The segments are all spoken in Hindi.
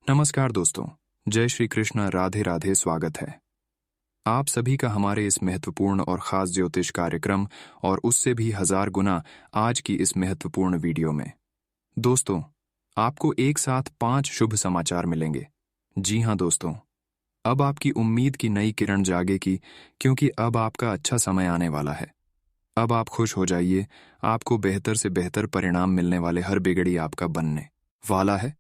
नमस्कार दोस्तों, जय श्री कृष्ण, राधे राधे। स्वागत है आप सभी का हमारे इस महत्वपूर्ण और खास ज्योतिष कार्यक्रम और उससे भी 1000 गुना आज की इस महत्वपूर्ण वीडियो में। दोस्तों, आपको एक साथ 5 शुभ समाचार मिलेंगे। जी हाँ दोस्तों, अब आपकी उम्मीद की नई किरण जागेगी, क्योंकि अब आपका अच्छा समय आने वाला है। अब आप खुश हो जाइए, आपको बेहतर से बेहतर परिणाम मिलने वाले, हर बिगड़ी आपका बनने वाला है।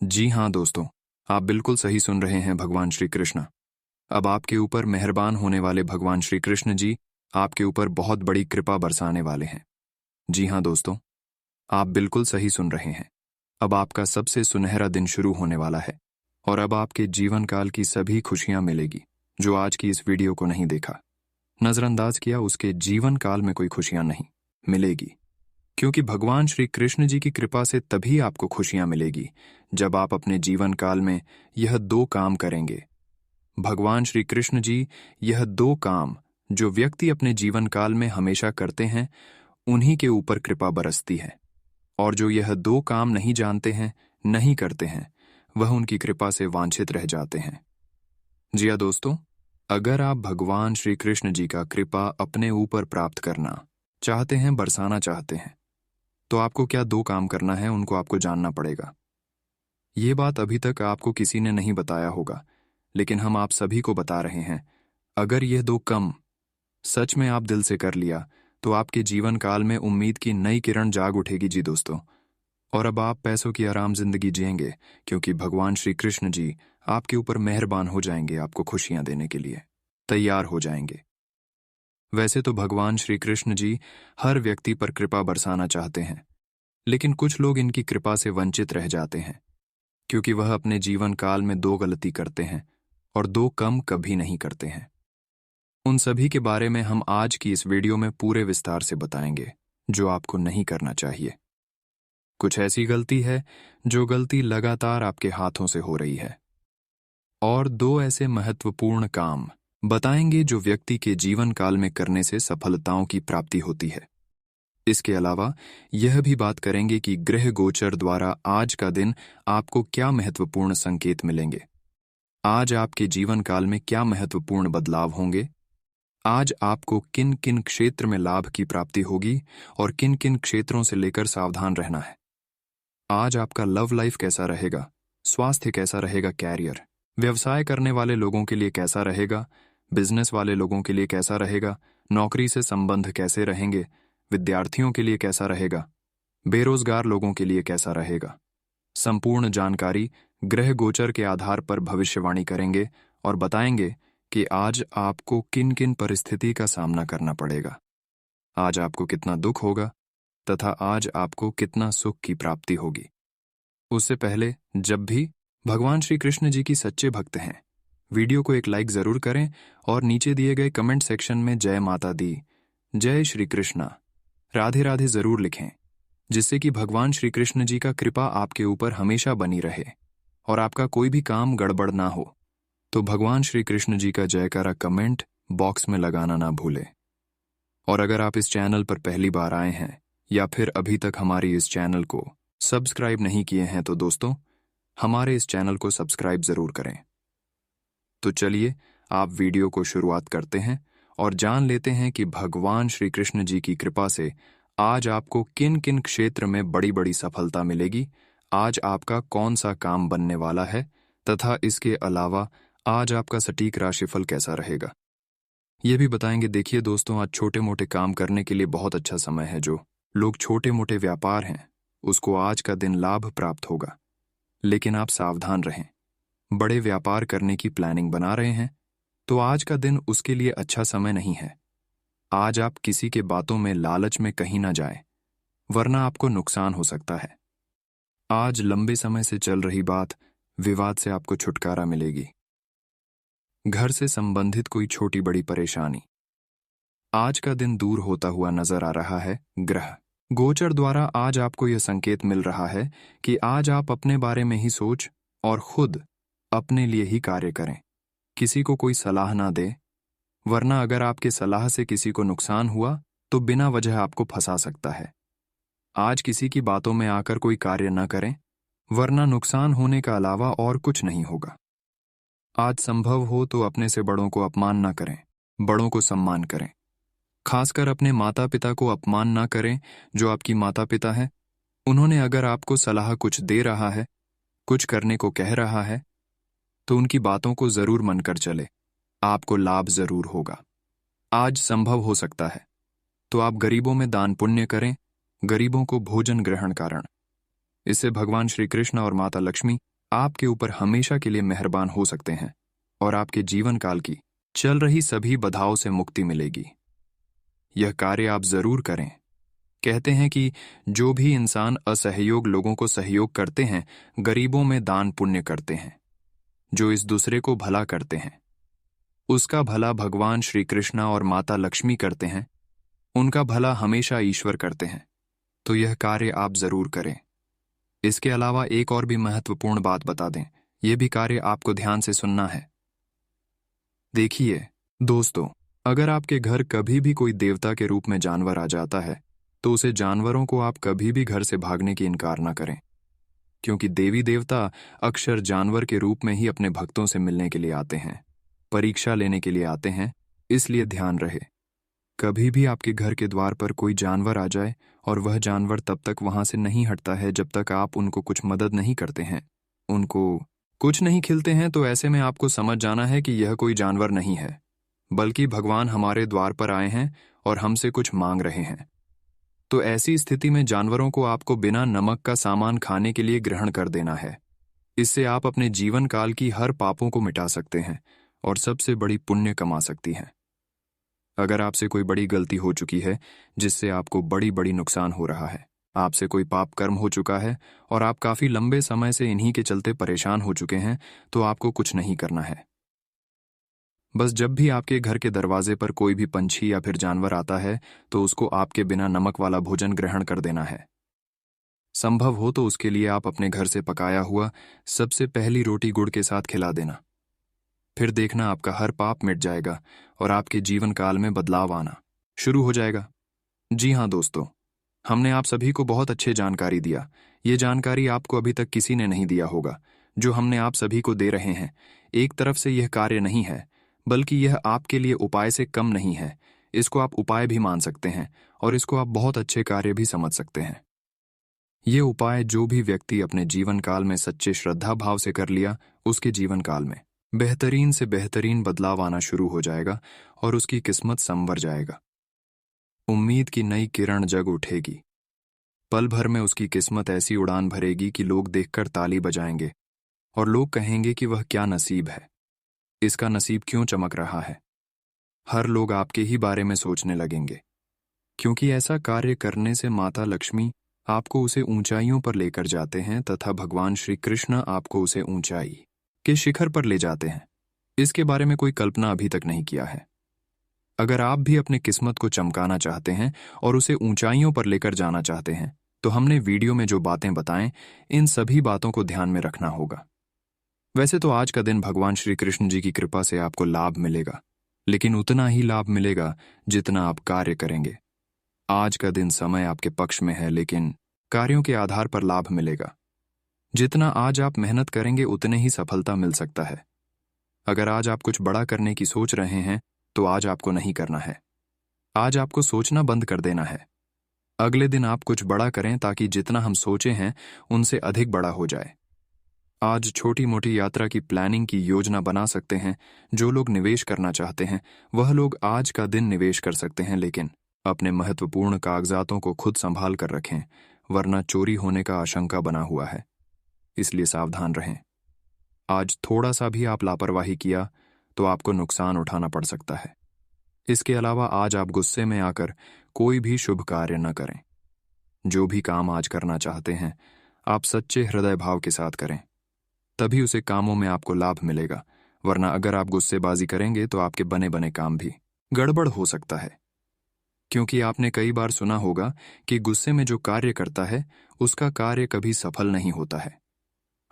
जी हाँ दोस्तों, आप बिल्कुल सही सुन रहे हैं। भगवान श्री कृष्ण अब आपके ऊपर मेहरबान होने वाले भगवान श्री कृष्ण जी आपके ऊपर बहुत बड़ी कृपा बरसाने वाले हैं। जी हाँ दोस्तों, आप बिल्कुल सही सुन रहे हैं। अब आपका सबसे सुनहरा दिन शुरू होने वाला है और अब आपके जीवन काल की सभी खुशियां मिलेगी। जो आज की इस वीडियो को नहीं देखा, नजरअंदाज किया, उसके जीवन काल में कोई खुशियां नहीं मिलेगी, क्योंकि भगवान श्री कृष्ण जी की कृपा से तभी आपको खुशियां मिलेगी जब आप अपने जीवन काल में यह 2 काम करेंगे। भगवान श्री कृष्ण जी यह 2 काम जो व्यक्ति अपने जीवन काल में हमेशा करते हैं, उन्हीं के ऊपर कृपा बरसती है, और जो यह 2 काम नहीं जानते हैं, नहीं करते हैं, वह उनकी कृपा से वांछित रह जाते हैं। जी हाँ दोस्तों, अगर आप भगवान श्री कृष्ण जी का कृपा अपने ऊपर प्राप्त करना चाहते हैं, बरसाना चाहते हैं, तो आपको क्या 2 काम करना है, उनको आपको जानना पड़ेगा। ये बात अभी तक आपको किसी ने नहीं बताया होगा, लेकिन हम आप सभी को बता रहे हैं। अगर यह 2 काम सच में आप दिल से कर लिया, तो आपके जीवन काल में उम्मीद की नई किरण जाग उठेगी। जी दोस्तों, और अब आप पैसों की आराम जिंदगी जिएंगे, क्योंकि भगवान श्री कृष्ण जी आपके ऊपर मेहरबान हो जाएंगे, आपको खुशियां देने के लिए तैयार हो जाएंगे। वैसे तो भगवान श्री कृष्ण जी हर व्यक्ति पर कृपा बरसाना चाहते हैं, लेकिन कुछ लोग इनकी कृपा से वंचित रह जाते हैं, क्योंकि वह अपने जीवन काल में 2 गलती करते हैं और 2 कम कभी नहीं करते हैं। उन सभी के बारे में हम आज की इस वीडियो में पूरे विस्तार से बताएंगे, जो आपको नहीं करना चाहिए। कुछ ऐसी गलती है जो गलती लगातार आपके हाथों से हो रही है, और 2 ऐसे महत्वपूर्ण काम बताएंगे जो व्यक्ति के जीवन काल में करने से सफलताओं की प्राप्ति होती है। इसके अलावा यह भी बात करेंगे कि ग्रह गोचर द्वारा आज का दिन आपको क्या महत्वपूर्ण संकेत मिलेंगे। आज आपके जीवन काल में क्या महत्वपूर्ण बदलाव होंगे। आज आपको किन किन क्षेत्र में लाभ की प्राप्ति होगी और किन किन क्षेत्रों से लेकर सावधान रहना है। आज आपका लव लाइफ कैसा रहेगा, स्वास्थ्य कैसा रहेगा, कैरियर, व्यवसाय करने वाले लोगों के लिए कैसा रहेगा, बिजनेस वाले लोगों के लिए कैसा रहेगा, नौकरी से संबंध कैसे रहेंगे, विद्यार्थियों के लिए कैसा रहेगा, बेरोजगार लोगों के लिए कैसा रहेगा। संपूर्ण जानकारी ग्रह गोचर के आधार पर भविष्यवाणी करेंगे और बताएंगे कि आज आपको किन किन परिस्थिति का सामना करना पड़ेगा, आज आपको कितना दुख होगा तथा आज आपको कितना सुख की प्राप्ति होगी। उससे पहले, जब भी भगवान श्री कृष्ण जी की सच्चे भक्त हैं, वीडियो को एक लाइक जरूर करें और नीचे दिए गए कमेंट सेक्शन में जय माता दी, जय श्री कृष्णा, राधे राधे जरूर लिखें, जिससे कि भगवान श्री कृष्ण जी का कृपा आपके ऊपर हमेशा बनी रहे और आपका कोई भी काम गड़बड़ ना हो। तो भगवान श्री कृष्ण जी का जयकारा कमेंट बॉक्स में लगाना ना भूलें। और अगर आप इस चैनल पर पहली बार आए हैं या फिर अभी तक हमारी इस चैनल को सब्सक्राइब नहीं किए हैं, तो दोस्तों हमारे इस चैनल को सब्सक्राइब जरूर करें। तो चलिए आप वीडियो को शुरुआत करते हैं और जान लेते हैं कि भगवान श्री कृष्ण जी की कृपा से आज आपको किन किन क्षेत्र में बड़ी बड़ी सफलता मिलेगी, आज आपका कौन सा काम बनने वाला है, तथा इसके अलावा आज आपका सटीक राशिफल कैसा रहेगा, ये भी बताएंगे। देखिए दोस्तों, आज छोटे मोटे काम करने के लिए बहुत अच्छा समय है। जो लोग छोटे मोटे व्यापार हैं, उसको आज का दिन लाभ प्राप्त होगा, लेकिन आप सावधान रहें। बड़े व्यापार करने की प्लानिंग बना रहे हैं, तो आज का दिन उसके लिए अच्छा समय नहीं है। आज आप किसी के बातों में, लालच में कहीं ना जाएं, वरना आपको नुकसान हो सकता है। आज लंबे समय से चल रही बात, विवाद से आपको छुटकारा मिलेगी। घर से संबंधित कोई छोटी बड़ी परेशानी, आज का दिन दूर होता हुआ नजर आ रहा है। ग्रह गोचर द्वारा आज आपको यह संकेत मिल रहा है कि आज आप अपने बारे में ही सोच और खुद अपने लिए ही कार्य करें, किसी को कोई सलाह ना दे, वरना अगर आपके सलाह से किसी को नुकसान हुआ तो बिना वजह आपको फंसा सकता है। आज किसी की बातों में आकर कोई कार्य न करें, वरना नुकसान होने का अलावा और कुछ नहीं होगा। आज संभव हो तो अपने से बड़ों को अपमान न करें, बड़ों को सम्मान करें। खासकर अपने माता पिता को अपमान ना करें, जो आपकी माता पिता हैं। उन्होंने अगर आपको सलाह कुछ दे रहा है, कुछ करने को कह रहा है, तो उनकी बातों को जरूर मानकर चले, आपको लाभ जरूर होगा। आज संभव हो सकता है तो आप गरीबों में दान पुण्य करें, गरीबों को भोजन ग्रहण कारण। इससे भगवान श्री कृष्ण और माता लक्ष्मी आपके ऊपर हमेशा के लिए मेहरबान हो सकते हैं और आपके जीवन काल की चल रही सभी बाधाओं से मुक्ति मिलेगी। यह कार्य आप जरूर करें। कहते हैं कि जो भी इंसान असहयोग लोगों को सहयोग करते हैं, गरीबों में दान पुण्य करते हैं, जो इस दूसरे को भला करते हैं, उसका भला भगवान श्री कृष्णा और माता लक्ष्मी करते हैं, उनका भला हमेशा ईश्वर करते हैं। तो यह कार्य आप जरूर करें। इसके अलावा एक और भी महत्वपूर्ण बात बता दें, यह भी कार्य आपको ध्यान से सुनना है। देखिए दोस्तों, अगर आपके घर कभी भी कोई देवता के रूप में जानवर आ जाता है, तो उसे जानवरों को आप कभी भी घर से भागने की इनकार न करें, क्योंकि देवी देवता अक्सर जानवर के रूप में ही अपने भक्तों से मिलने के लिए आते हैं, परीक्षा लेने के लिए आते हैं। इसलिए ध्यान रहे, कभी भी आपके घर के द्वार पर कोई जानवर आ जाए और वह जानवर तब तक वहां से नहीं हटता है जब तक आप उनको कुछ मदद नहीं करते हैं, उनको कुछ नहीं खिलते हैं, तो ऐसे में आपको समझ जाना है कि यह कोई जानवर नहीं है, बल्कि भगवान हमारे द्वार पर आए हैं और हमसे कुछ मांग रहे हैं। तो ऐसी स्थिति में जानवरों को आपको बिना नमक का सामान खाने के लिए ग्रहण कर देना है। इससे आप अपने जीवन काल की हर पापों को मिटा सकते हैं और सबसे बड़ी पुण्य कमा सकती हैं। अगर आपसे कोई बड़ी गलती हो चुकी है जिससे आपको बड़ी बड़ी नुकसान हो रहा है, आपसे कोई पाप कर्म हो चुका है और आप काफी लंबे समय से इन्हीं के चलते परेशान हो चुके हैं, तो आपको कुछ नहीं करना है। बस जब भी आपके घर के दरवाजे पर कोई भी पंछी या फिर जानवर आता है, तो उसको आपके बिना नमक वाला भोजन ग्रहण कर देना है। संभव हो तो उसके लिए आप अपने घर से पकाया हुआ सबसे पहली रोटी गुड़ के साथ खिला देना। फिर देखना आपका हर पाप मिट जाएगा और आपके जीवन काल में बदलाव आना शुरू हो जाएगा। जी हाँ दोस्तों, हमने आप सभी को बहुत अच्छी जानकारी दिया। ये जानकारी आपको अभी तक किसी ने नहीं दिया होगा, जो हमने आप सभी को दे रहे हैं। एक तरफ से यह कार्य नहीं है, बल्कि यह आपके लिए उपाय से कम नहीं है। इसको आप उपाय भी मान सकते हैं और इसको आप बहुत अच्छे कार्य भी समझ सकते हैं। ये उपाय जो भी व्यक्ति अपने जीवन काल में सच्चे श्रद्धा भाव से कर लिया, उसके जीवन काल में बेहतरीन से बेहतरीन बदलाव आना शुरू हो जाएगा और उसकी किस्मत संवर जाएगा। उम्मीद की नई किरण जग उठेगी। पल भर में उसकी किस्मत ऐसी उड़ान भरेगी कि लोग देखकर ताली बजाएंगे और लोग कहेंगे कि वह क्या नसीब है, इसका नसीब क्यों चमक रहा है। हर लोग आपके ही बारे में सोचने लगेंगे, क्योंकि ऐसा कार्य करने से माता लक्ष्मी आपको उसे ऊंचाइयों पर लेकर जाते हैं तथा भगवान श्री कृष्ण आपको उसे ऊंचाई के शिखर पर ले जाते हैं। इसके बारे में कोई कल्पना अभी तक नहीं किया है। अगर आप भी अपनी किस्मत को चमकाना चाहते हैं और उसे ऊंचाइयों पर लेकर जाना चाहते हैं, तो हमने वीडियो में जो बातें बताएं, इन सभी बातों को ध्यान में रखना होगा। वैसे तो आज का दिन भगवान श्री कृष्ण जी की कृपा से आपको लाभ मिलेगा, लेकिन उतना ही लाभ मिलेगा जितना आप कार्य करेंगे। आज का दिन समय आपके पक्ष में है, लेकिन कार्यों के आधार पर लाभ मिलेगा। जितना आज आप मेहनत करेंगे उतने ही सफलता मिल सकता है। अगर आज आप कुछ बड़ा करने की सोच रहे हैं, तो आज आपको नहीं करना है। आज आपको सोचना बंद कर देना है। अगले दिन आप कुछ बड़ा करें ताकि जितना हम सोचे हैं उनसे अधिक बड़ा हो जाए। आज छोटी मोटी यात्रा की प्लानिंग की योजना बना सकते हैं। जो लोग निवेश करना चाहते हैं वह लोग आज का दिन निवेश कर सकते हैं, लेकिन अपने महत्वपूर्ण कागजातों को खुद संभाल कर रखें, वरना चोरी होने का आशंका बना हुआ है। इसलिए सावधान रहें। आज थोड़ा सा भी आप लापरवाही किया तो आपको नुकसान उठाना पड़ सकता है। इसके अलावा आज आप गुस्से में आकर कोई भी शुभ कार्य न करें। जो भी काम आज करना चाहते हैं, आप सच्चे हृदय भाव के साथ करें, तभी उसे कामों में आपको लाभ मिलेगा। वरना अगर आप गुस्सेबाजी करेंगे तो आपके बने बने काम भी गड़बड़ हो सकता है। क्योंकि आपने कई बार सुना होगा कि गुस्से में जो कार्य करता है उसका कार्य कभी सफल नहीं होता है।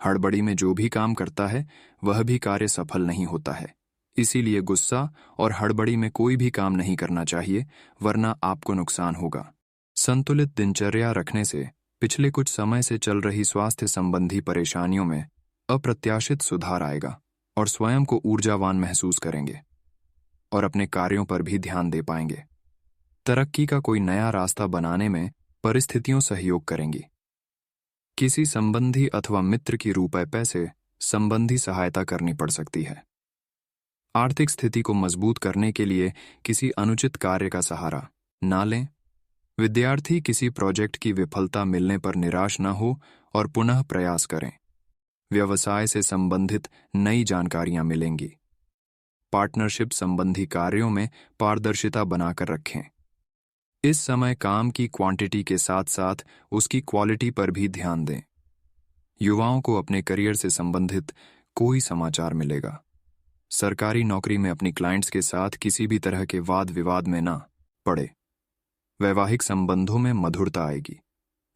हड़बड़ी में जो भी काम करता है वह भी कार्य सफल नहीं होता है। इसीलिए गुस्सा और हड़बड़ी में कोई भी काम नहीं करना चाहिए, वरना आपको नुकसान होगा। संतुलित दिनचर्या रखने से पिछले कुछ समय से चल रही स्वास्थ्य संबंधी परेशानियों में अप्रत्याशित सुधार आएगा और स्वयं को ऊर्जावान महसूस करेंगे और अपने कार्यों पर भी ध्यान दे पाएंगे। तरक्की का कोई नया रास्ता बनाने में परिस्थितियां सहयोग करेंगी। किसी संबंधी अथवा मित्र की रुपए पैसे संबंधी सहायता करनी पड़ सकती है। आर्थिक स्थिति को मजबूत करने के लिए किसी अनुचित कार्य का सहारा ना लें। विद्यार्थी किसी प्रोजेक्ट की विफलता मिलने पर निराश न हो और पुनः प्रयास करें। व्यवसाय से संबंधित नई जानकारियां मिलेंगी। पार्टनरशिप संबंधी कार्यों में पारदर्शिता बनाकर रखें। इस समय काम की क्वांटिटी के साथ साथ उसकी क्वालिटी पर भी ध्यान दें। युवाओं को अपने करियर से संबंधित कोई समाचार मिलेगा। सरकारी नौकरी में अपनी क्लाइंट्स के साथ किसी भी तरह के वाद विवाद में ना पड़े। वैवाहिक संबंधों में मधुरता आएगी।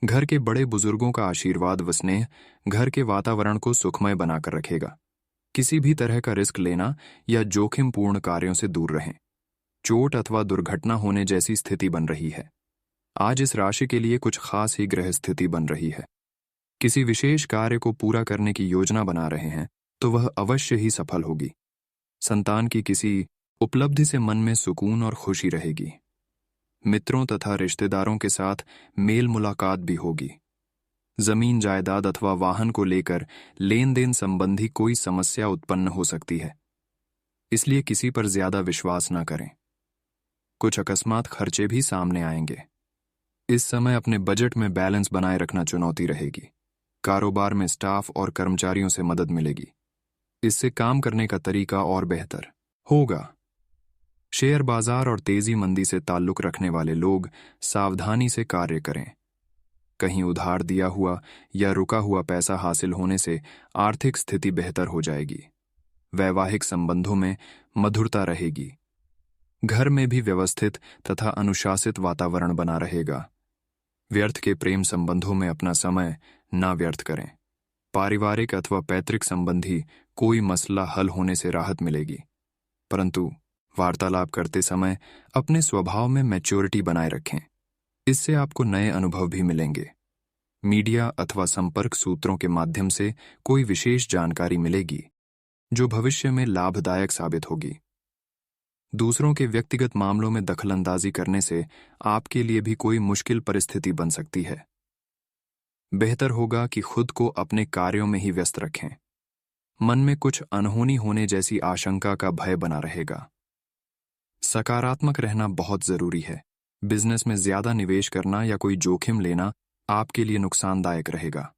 घर के बड़े बुजुर्गों का आशीर्वाद व स्नेह घर के वातावरण को सुखमय बनाकर रखेगा। किसी भी तरह का रिस्क लेना या जोखिमपूर्ण कार्यों से दूर रहें। चोट अथवा दुर्घटना होने जैसी स्थिति बन रही है। आज इस राशि के लिए कुछ खास ही ग्रह स्थिति बन रही है। किसी विशेष कार्य को पूरा करने की योजना बना रहे हैं तो वह अवश्य ही सफल होगी। संतान की किसी उपलब्धि से मन में सुकून और खुशी रहेगी। मित्रों तथा रिश्तेदारों के साथ मेल मुलाकात भी होगी। जमीन जायदाद अथवा वाहन को लेकर लेन देन संबंधी कोई समस्या उत्पन्न हो सकती है, इसलिए किसी पर ज्यादा विश्वास न करें। कुछ अकस्मात खर्चे भी सामने आएंगे। इस समय अपने बजट में बैलेंस बनाए रखना चुनौती रहेगी। कारोबार में स्टाफ और कर्मचारियों से मदद मिलेगी। इससे काम करने का तरीका और बेहतर होगा। शेयर बाजार और तेजी मंदी से ताल्लुक रखने वाले लोग सावधानी से कार्य करें। कहीं उधार दिया हुआ या रुका हुआ पैसा हासिल होने से आर्थिक स्थिति बेहतर हो जाएगी। वैवाहिक संबंधों में मधुरता रहेगी। घर में भी व्यवस्थित तथा अनुशासित वातावरण बना रहेगा। व्यर्थ के प्रेम संबंधों में अपना समय ना व्यर्थ करें। पारिवारिक अथवा पैतृक संबंधी कोई मसला हल होने से राहत मिलेगी, परंतु वार्तालाप करते समय अपने स्वभाव में मैच्योरिटी बनाए रखें। इससे आपको नए अनुभव भी मिलेंगे। मीडिया अथवा संपर्क सूत्रों के माध्यम से कोई विशेष जानकारी मिलेगी जो भविष्य में लाभदायक साबित होगी। दूसरों के व्यक्तिगत मामलों में दखलंदाजी करने से आपके लिए भी कोई मुश्किल परिस्थिति बन सकती है। बेहतर होगा कि खुद को अपने कार्यों में ही व्यस्त रखें। मन में कुछ अनहोनी होने जैसी आशंका का भय बना रहेगा। सकारात्मक रहना बहुत जरूरी है। बिजनेस में ज्यादा निवेश करना या कोई जोखिम लेना आपके लिए नुकसानदायक रहेगा।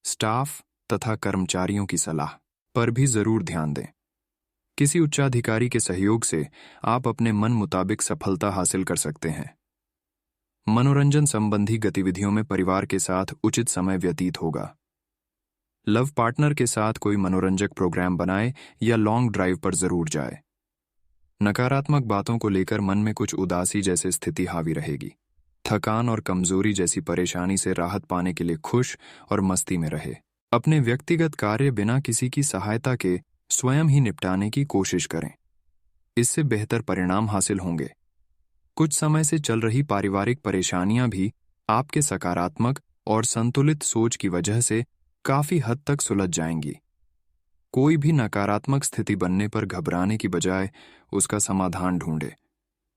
स्टाफ तथा कर्मचारियों की सलाह पर भी जरूर ध्यान दें। किसी उच्चाधिकारी के सहयोग से आप अपने मन मुताबिक सफलता हासिल कर सकते हैं। मनोरंजन संबंधी गतिविधियों में परिवार के साथ उचित समय व्यतीत होगा। लव पार्टनर के साथ कोई मनोरंजक प्रोग्राम बनाए या लॉन्ग ड्राइव पर जरूर जाए। नकारात्मक बातों को लेकर मन में कुछ उदासी जैसी स्थिति हावी रहेगी। थकान और कमजोरी जैसी परेशानी से राहत पाने के लिए खुश और मस्ती में रहे। अपने व्यक्तिगत कार्य बिना किसी की सहायता के स्वयं ही निपटाने की कोशिश करें। इससे बेहतर परिणाम हासिल होंगे। कुछ समय से चल रही पारिवारिक परेशानियां भी आपके सकारात्मक और संतुलित सोच की वजह से काफी हद तक सुलझ जाएंगी। कोई भी नकारात्मक स्थिति बनने पर घबराने की बजाय उसका समाधान ढूंढें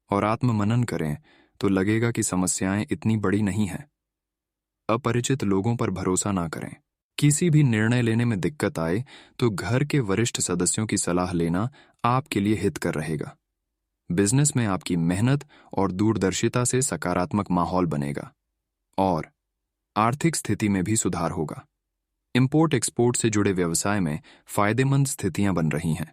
और आत्ममनन करें तो लगेगा कि समस्याएं इतनी बड़ी नहीं हैं। अपरिचित लोगों पर भरोसा ना करें। किसी भी निर्णय लेने में दिक्कत आए तो घर के वरिष्ठ सदस्यों की सलाह लेना आपके लिए हितकर रहेगा। बिजनेस में आपकी मेहनत और दूरदर्शिता से सकारात्मक माहौल बनेगा और आर्थिक स्थिति में भी सुधार होगा। इंपोर्ट एक्सपोर्ट से जुड़े व्यवसाय में फायदेमंद स्थितियां बन रही हैं।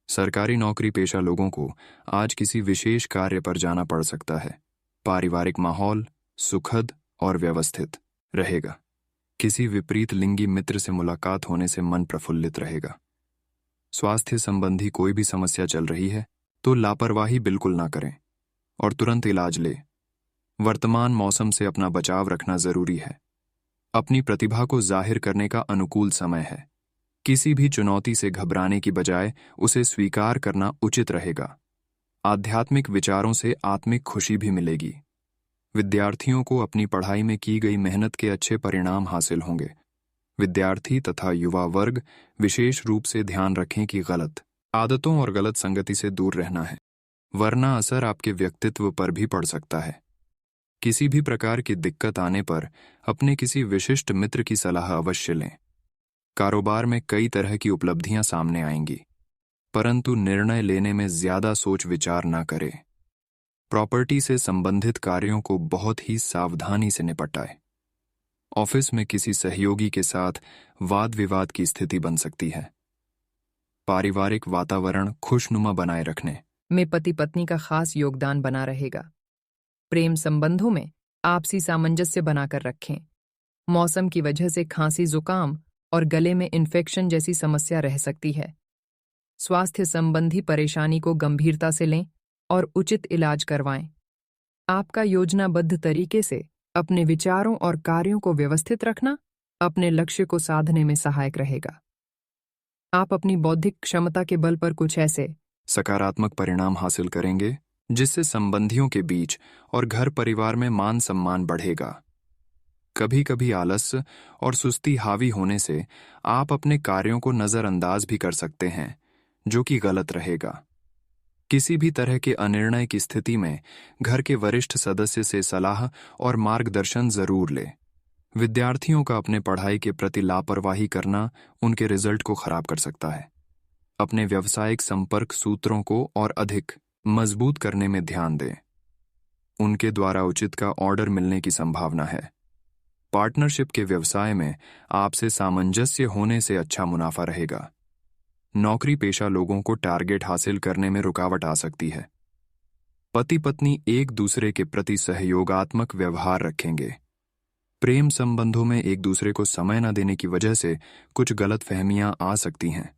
सरकारी नौकरी पेशा लोगों को आज किसी विशेष कार्य पर जाना पड़ सकता है। पारिवारिक माहौल सुखद और व्यवस्थित रहेगा। किसी विपरीत लिंगी मित्र से मुलाकात होने से मन प्रफुल्लित रहेगा। स्वास्थ्य संबंधी कोई भी समस्या चल रही है तो लापरवाही बिल्कुल ना करें और तुरंत इलाज लें। वर्तमान मौसम से अपना बचाव रखना जरूरी है। अपनी प्रतिभा को जाहिर करने का अनुकूल समय है। किसी भी चुनौती से घबराने की बजाय उसे स्वीकार करना उचित रहेगा। आध्यात्मिक विचारों से आत्मिक खुशी भी मिलेगी। विद्यार्थियों को अपनी पढ़ाई में की गई मेहनत के अच्छे परिणाम हासिल होंगे। विद्यार्थी तथा युवा वर्ग विशेष रूप से ध्यान रखें कि गलत आदतों और गलत संगति से दूर रहना है, वरना असर आपके व्यक्तित्व पर भी पड़ सकता है। किसी भी प्रकार की दिक्कत आने पर अपने किसी विशिष्ट मित्र की सलाह अवश्य लें। कारोबार में कई तरह की उपलब्धियां सामने आएंगी, परंतु निर्णय लेने में ज्यादा सोच विचार न करें। प्रॉपर्टी से संबंधित कार्यों को बहुत ही सावधानी से निपटाएं। ऑफिस में किसी सहयोगी के साथ वाद विवाद की स्थिति बन सकती है। पारिवारिक वातावरण खुशनुमा बनाए रखने में पति पत्नी का खास योगदान बना रहेगा। प्रेम संबंधों में आपसी सामंजस्य बनाकर रखें। मौसम की वजह से खांसी, जुकाम और गले में इन्फेक्शन जैसी समस्या रह सकती है। स्वास्थ्य संबंधी परेशानी को गंभीरता से लें और उचित इलाज करवाएं। आपका योजनाबद्ध तरीके से अपने विचारों और कार्यों को व्यवस्थित रखना अपने लक्ष्य को साधने में सहायक रहेगा। आप अपनी बौद्धिक क्षमता के बल पर कुछ ऐसे सकारात्मक परिणाम हासिल करेंगे जिससे संबंधियों के बीच और घर परिवार में मान सम्मान बढ़ेगा। कभी कभी आलस और सुस्ती हावी होने से आप अपने कार्यों को नजरअंदाज भी कर सकते हैं, जो कि गलत रहेगा। किसी भी तरह के अनिर्णय की स्थिति में घर के वरिष्ठ सदस्य से सलाह और मार्गदर्शन जरूर लें। विद्यार्थियों का अपने पढ़ाई के प्रति लापरवाही करना उनके रिजल्ट को खराब कर सकता है। अपने व्यावसायिक संपर्क सूत्रों को और अधिक मजबूत करने में ध्यान दें। उनके द्वारा उचित का ऑर्डर मिलने की संभावना है। पार्टनरशिप के व्यवसाय में आपसे सामंजस्य होने से अच्छा मुनाफा रहेगा। नौकरी पेशा लोगों को टारगेट हासिल करने में रुकावट आ सकती है। पति पत्नी एक दूसरे के प्रति सहयोगात्मक व्यवहार रखेंगे। प्रेम संबंधों में एक दूसरे को समय न देने की वजह से कुछ गलतफहमियां आ सकती हैं।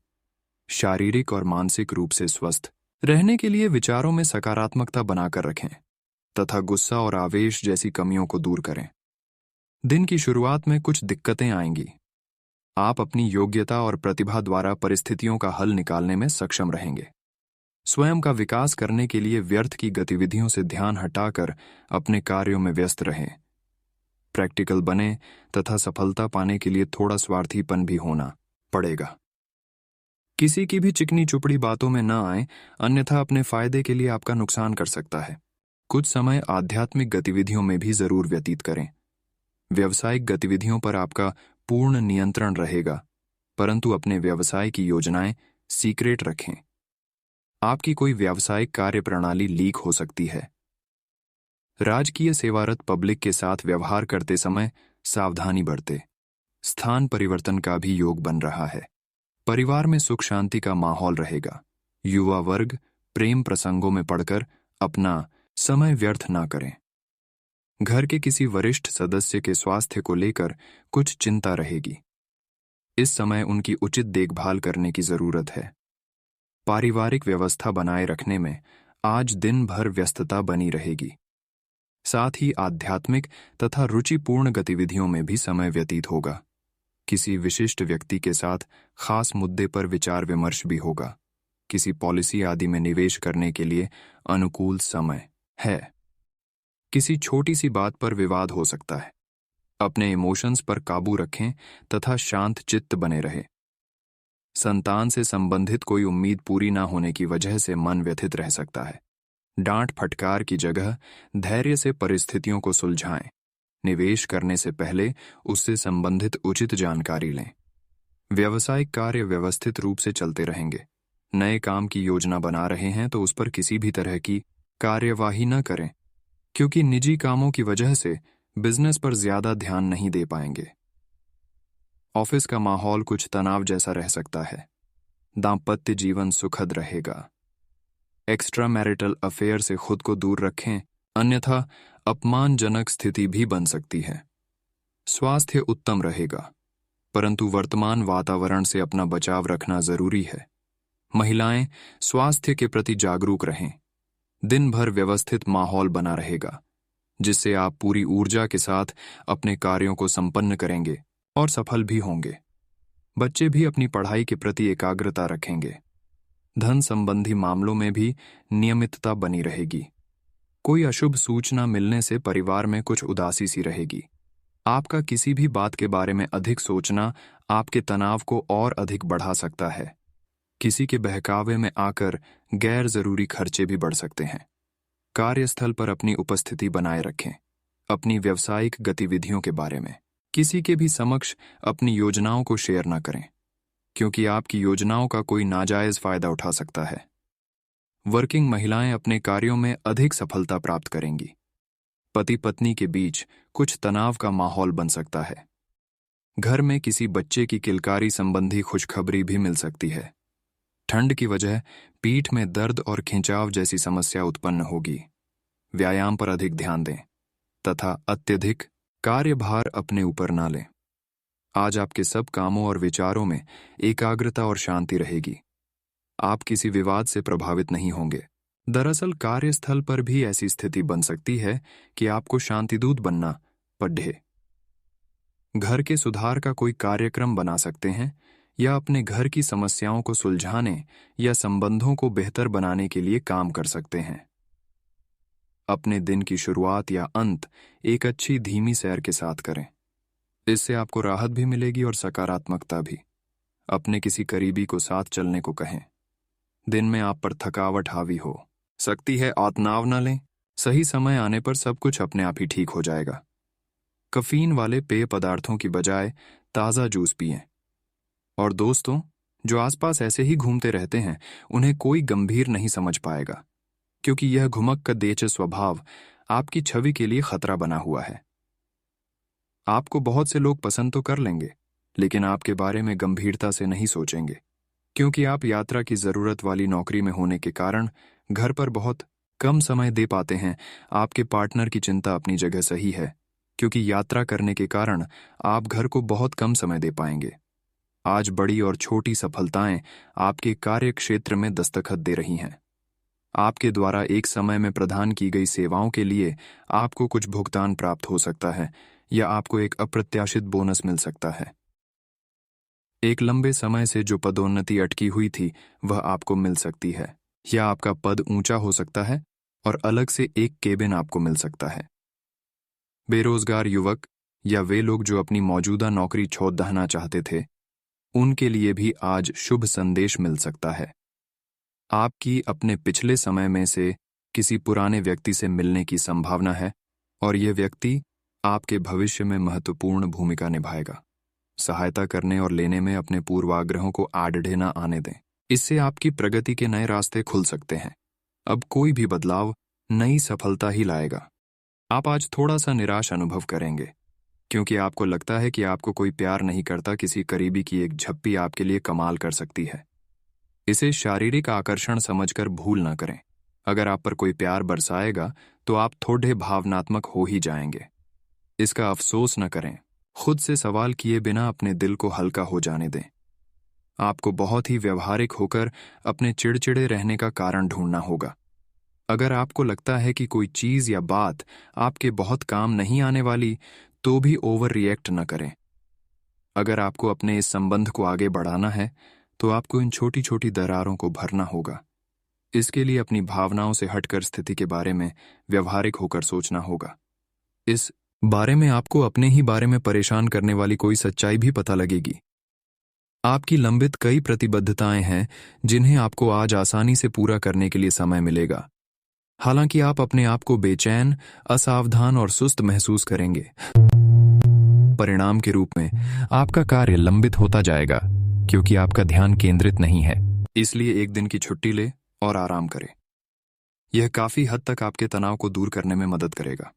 शारीरिक और मानसिक रूप से स्वस्थ रहने के लिए विचारों में सकारात्मकता बनाकर रखें तथा गुस्सा और आवेश जैसी कमियों को दूर करें। दिन की शुरुआत में कुछ दिक्कतें आएंगी। आप अपनी योग्यता और प्रतिभा द्वारा परिस्थितियों का हल निकालने में सक्षम रहेंगे। स्वयं का विकास करने के लिए व्यर्थ की गतिविधियों से ध्यान हटाकर अपने कार्यों में व्यस्त रहें। प्रैक्टिकल बने तथा सफलता पाने के लिए थोड़ा स्वार्थीपन भी होना पड़ेगा। किसी की भी चिकनी चुपड़ी बातों में न आए, अन्यथा अपने फायदे के लिए आपका नुकसान कर सकता है। कुछ समय आध्यात्मिक गतिविधियों में भी जरूर व्यतीत करें। व्यावसायिक गतिविधियों पर आपका पूर्ण नियंत्रण रहेगा, परंतु अपने व्यवसाय की योजनाएं सीक्रेट रखें। आपकी कोई व्यावसायिक कार्य प्रणाली लीक हो सकती है। राजकीय सेवारत पब्लिक के साथ व्यवहार करते समय सावधानी बरतें। स्थान परिवर्तन का भी योग बन रहा है। परिवार में सुख शांति का माहौल रहेगा। युवा वर्ग प्रेम प्रसंगों में पड़कर अपना समय व्यर्थ ना करें। घर के किसी वरिष्ठ सदस्य के स्वास्थ्य को लेकर कुछ चिंता रहेगी। इस समय उनकी उचित देखभाल करने की जरूरत है। पारिवारिक व्यवस्था बनाए रखने में आज दिन भर व्यस्तता बनी रहेगी। साथ ही आध्यात्मिक तथा रुचिपूर्ण गतिविधियों में भी समय व्यतीत होगा। किसी विशिष्ट व्यक्ति के साथ खास मुद्दे पर विचार विमर्श भी होगा। किसी पॉलिसी आदि में निवेश करने के लिए अनुकूल समय है। किसी छोटी सी बात पर विवाद हो सकता है। अपने इमोशंस पर काबू रखें तथा शांत चित्त बने रहे। संतान से संबंधित कोई उम्मीद पूरी ना होने की वजह से मन व्यथित रह सकता है। डांट फटकार की जगह धैर्य से परिस्थितियों को सुलझाएं। निवेश करने से पहले उससे संबंधित उचित जानकारी लें। व्यावसायिक कार्य व्यवस्थित रूप से चलते रहेंगे। नए काम की योजना बना रहे हैं तो उस पर किसी भी तरह की कार्यवाही न करें, क्योंकि निजी कामों की वजह से बिजनेस पर ज्यादा ध्यान नहीं दे पाएंगे। ऑफिस का माहौल कुछ तनाव जैसा रह सकता है। दाम्पत्य जीवन सुखद रहेगा। एक्स्ट्रा मैरिटल अफेयर से खुद को दूर रखें, अन्यथा अपमानजनक स्थिति भी बन सकती है। स्वास्थ्य उत्तम रहेगा, परंतु वर्तमान वातावरण से अपना बचाव रखना जरूरी है। महिलाएं स्वास्थ्य के प्रति जागरूक रहें। दिन भर व्यवस्थित माहौल बना रहेगा, जिससे आप पूरी ऊर्जा के साथ अपने कार्यों को संपन्न करेंगे और सफल भी होंगे। बच्चे भी अपनी पढ़ाई के प्रति एकाग्रता रखेंगे। धन संबंधी मामलों में भी नियमितता बनी रहेगी। कोई अशुभ सूचना मिलने से परिवार में कुछ उदासी सी रहेगी। आपका किसी भी बात के बारे में अधिक सोचना आपके तनाव को और अधिक बढ़ा सकता है। किसी के बहकावे में आकर गैर जरूरी खर्चे भी बढ़ सकते हैं। कार्यस्थल पर अपनी उपस्थिति बनाए रखें। अपनी व्यावसायिक गतिविधियों के बारे में किसी के भी समक्ष अपनी योजनाओं को शेयर न करें, क्योंकि आपकी योजनाओं का कोई नाजायज फायदा उठा सकता है। वर्किंग महिलाएं अपने कार्यों में अधिक सफलता प्राप्त करेंगी। पति पत्नी के बीच कुछ तनाव का माहौल बन सकता है। घर में किसी बच्चे की किलकारी संबंधी खुशखबरी भी मिल सकती है। ठंड की वजह पीठ में दर्द और खिंचाव जैसी समस्या उत्पन्न होगी। व्यायाम पर अधिक ध्यान दें तथा अत्यधिक कार्यभार अपने ऊपर ना लें। आज आपके सब कामों और विचारों में एकाग्रता और शांति रहेगी। आप किसी विवाद से प्रभावित नहीं होंगे। दरअसल कार्यस्थल पर भी ऐसी स्थिति बन सकती है कि आपको शांतिदूत बनना पड़े। घर के सुधार का कोई कार्यक्रम बना सकते हैं या अपने घर की समस्याओं को सुलझाने या संबंधों को बेहतर बनाने के लिए काम कर सकते हैं। अपने दिन की शुरुआत या अंत एक अच्छी धीमी सैर के साथ करें। इससे आपको राहत भी मिलेगी और सकारात्मकता भी। अपने किसी करीबी को साथ चलने को कहें। दिन में आप पर थकावट हावी हो सकती है, तनाव न लें। सही समय आने पर सब कुछ अपने आप ही ठीक हो जाएगा। कैफीन वाले पेय पदार्थों की बजाय ताज़ा जूस पिएं। और दोस्तों जो आसपास ऐसे ही घूमते रहते हैं, उन्हें कोई गंभीर नहीं समझ पाएगा, क्योंकि यह घुमक का देच स्वभाव आपकी छवि के लिए खतरा बना हुआ है। आपको बहुत से लोग पसंद तो कर लेंगे, लेकिन आपके बारे में गंभीरता से नहीं सोचेंगे, क्योंकि आप यात्रा की जरूरत वाली नौकरी में होने के कारण घर पर बहुत कम समय दे पाते हैं। आपके पार्टनर की चिंता अपनी जगह सही है, क्योंकि यात्रा करने के कारण आप घर को बहुत कम समय दे पाएंगे। आज बड़ी और छोटी सफलताएं आपके कार्य क्षेत्र में दस्तखत दे रही हैं। आपके द्वारा एक समय में प्रदान की गई सेवाओं के लिए आपको कुछ भुगतान प्राप्त हो सकता है या आपको एक अप्रत्याशित बोनस मिल सकता है। एक लंबे समय से जो पदोन्नति अटकी हुई थी वह आपको मिल सकती है, या आपका पद ऊंचा हो सकता है और अलग से एक केबिन आपको मिल सकता है। बेरोजगार युवक या वे लोग जो अपनी मौजूदा नौकरी छोड़ देना चाहते थे, उनके लिए भी आज शुभ संदेश मिल सकता है। आपकी अपने पिछले समय में से किसी पुराने व्यक्ति से मिलने की संभावना है और यह व्यक्ति आपके भविष्य में महत्वपूर्ण भूमिका निभाएगा। सहायता करने और लेने में अपने पूर्वाग्रहों को आड़े न आने दें। इससे आपकी प्रगति के नए रास्ते खुल सकते हैं। अब कोई भी बदलाव नई सफलता ही लाएगा। आप आज थोड़ा सा निराश अनुभव करेंगे, क्योंकि आपको लगता है कि आपको कोई प्यार नहीं करता। किसी करीबी की एक झप्पी आपके लिए कमाल कर सकती है। इसे शारीरिक आकर्षण समझकर भूल न करें। अगर आप पर कोई प्यार बरसाएगा तो आप थोड़े भावनात्मक हो ही जाएंगे। इसका अफसोस न करें। खुद से सवाल किए बिना अपने दिल को हल्का हो जाने दें। आपको बहुत ही व्यवहारिक होकर अपने चिड़चिड़े रहने का कारण ढूंढना होगा। अगर आपको लगता है कि कोई चीज या बात आपके बहुत काम नहीं आने वाली, तो भी ओवर रिएक्ट न करें। अगर आपको अपने इस संबंध को आगे बढ़ाना है तो आपको इन छोटी छोटी दरारों को भरना होगा। इसके लिए अपनी भावनाओं से हटकर स्थिति के बारे में व्यवहारिक होकर सोचना होगा। इस बारे में आपको अपने ही बारे में परेशान करने वाली कोई सच्चाई भी पता लगेगी। आपकी लंबित कई प्रतिबद्धताएं हैं जिन्हें आपको आज आसानी से पूरा करने के लिए समय मिलेगा। हालांकि आप अपने आप को बेचैन, असावधान और सुस्त महसूस करेंगे। परिणाम के रूप में आपका कार्य लंबित होता जाएगा, क्योंकि आपका ध्यान केंद्रित नहीं है। इसलिए एक दिन की छुट्टी ले और आराम करें। यह काफी हद तक आपके तनाव को दूर करने में मदद करेगा।